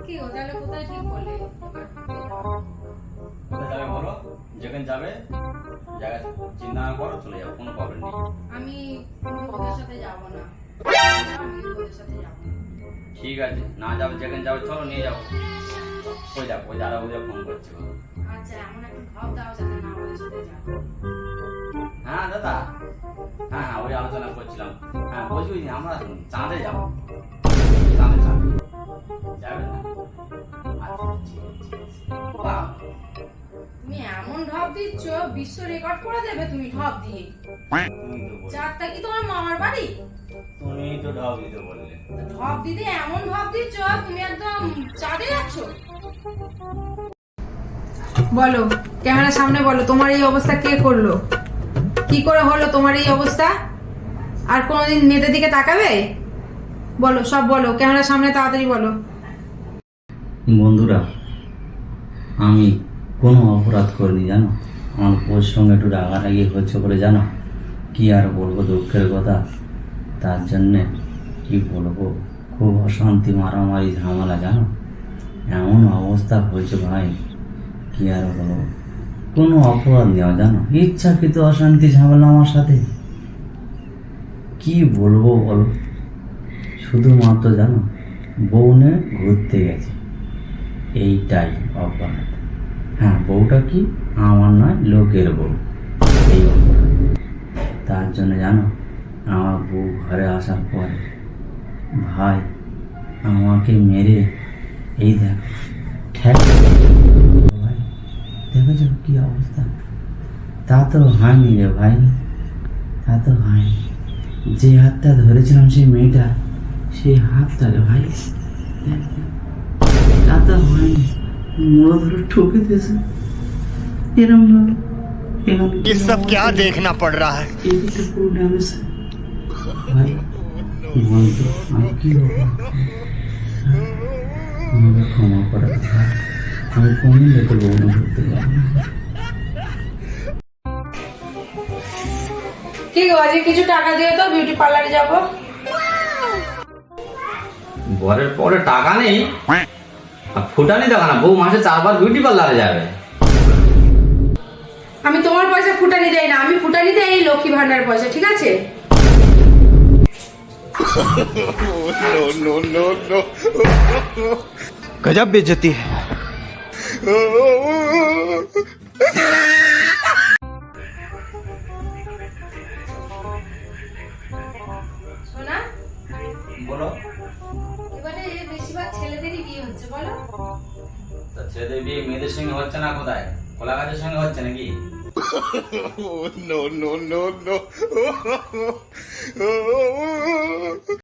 কি ও তাহলে কোথায় ঠিক বলে? কোথায় যাবে বলো, যেখানে যাবে জায়গা চিন্তা না করো, চলে যাবো, কোনো প্রবলেম নেই। আমি ওদের সাথে যাব না। আমি ওদের সাথে যাব না। ঠিক আছে, না যাবে যেখানে যাবে চলো, নিয়ে যাবো। ওই যাবো, ওই যারা ওদের ফোন করছে। আচ্ছা এমন একটা ভাব দাও যাতে না ওদের সাথে যাব। হ্যাঁ দাদা, হ্যাঁ হ্যাঁ ওই আলোচনা করছিলাম। হ্যাঁ বলছি ওই আমরা চাঁদে যাবো। চাঁদে চাঁদে যাবে না? আচ্ছা ঠিক আছে। বাহ, তুমি এমন ঢপ দিচ্ছ বিশ্ব রেকর্ড করে দেবে তুমি ঢপ দিয়ে। তুমি তো বললে, চারটা কি তোমার মামার বাড়ি? তুমি তো ঢপ দিতে বললে। ঢপ দিতে এমন ঢপ দিচ্ছ তুমি একদম চাঁদে যাচ্ছ। বলো, ক্যামেরার সামনে বলো, তোমার এই অবস্থা কে করলো? কি করে হলো তোমার এই অবস্থা? আর কোনোদিন মেয়েদের দিকে তাকাবে? বলো, সব বলো, ক্যামেরার সামনে তাড়াতাড়ি বলো। বন্ধুরা, আমি কোনো অপরাধ করিনি জানো। আমার বউর সঙ্গে একটু রাগারাগি হচ্ছে বলে জানো, কি আর বলবো, দুঃখের কথা। তার জন্যে কি বলবো, খুব অশান্তি, মারামারি, ঝামেলা জানো। এমন অবস্থা হয়েছে ভাই, কি আর বলবো। কোনো অপরাধ নেওয়া জানো, ইচ্ছাকৃত অশান্তি ঝামেলা আমার সাথে। কি বলবো বলো, শুধুমাত্র জানো বউনে ঘুরতে গেছে, এইটাই অপরাধ। হ্যাঁ, বউটা কি আমার নয়, লোকের বউ, এই অপরাধ। তার জন্য জানো, আমার বউ ঘরে আসার পরে ভাই আমাকে মেরে এই দেখো ঠ্যাক ভাই, দেখেছো কি অবস্থা। তা তো হয়নি রে ভাই, তা তো হয়নি। যে হাতটা ধরেছিলাম সেই মেয়েটা, সেই হাতটা রে ভাই, দেখ দেখ। তা তো হয়নি, মোড় ধরে ঠকে দিয়েছে এরম ভাবে। ये सब क्या देखना पड़ रहा है? এদিকে পুরো ড্যামেজ ভাই। বলতো আমি কি হবো, আমাকে ক্ষমা করে দাও ভাই। আমি কোনদিন লোকের বউনে ঘুরতে যাবো না। কি গো, আজকে কিছু টাকা দিও তো, বিউটি পার্লারে যাবো। বরের পরে টাকা নেই আর ফুটানি টাকা না, বউ মাসে 4 বার বিউটি পার্লারে যাবে। আমি তোমার পয়সা ফুটানি দেই না, আমি ফুটানি দেই এই লক্ষ্মী ভান্ডার পয়সা, ঠিক আছে? नो नो नो नो गजब बेइज्जती है। সোনা, বলো, এবারে বেশিরভাগ ছেলেদেরই বিয়ে হচ্ছে, বলো। তা ছেলেদের বিয়ে মেয়েদের সঙ্গে হচ্ছে না, কোথায় কলা গাছের সঙ্গে হচ্ছে নাকি? No no no no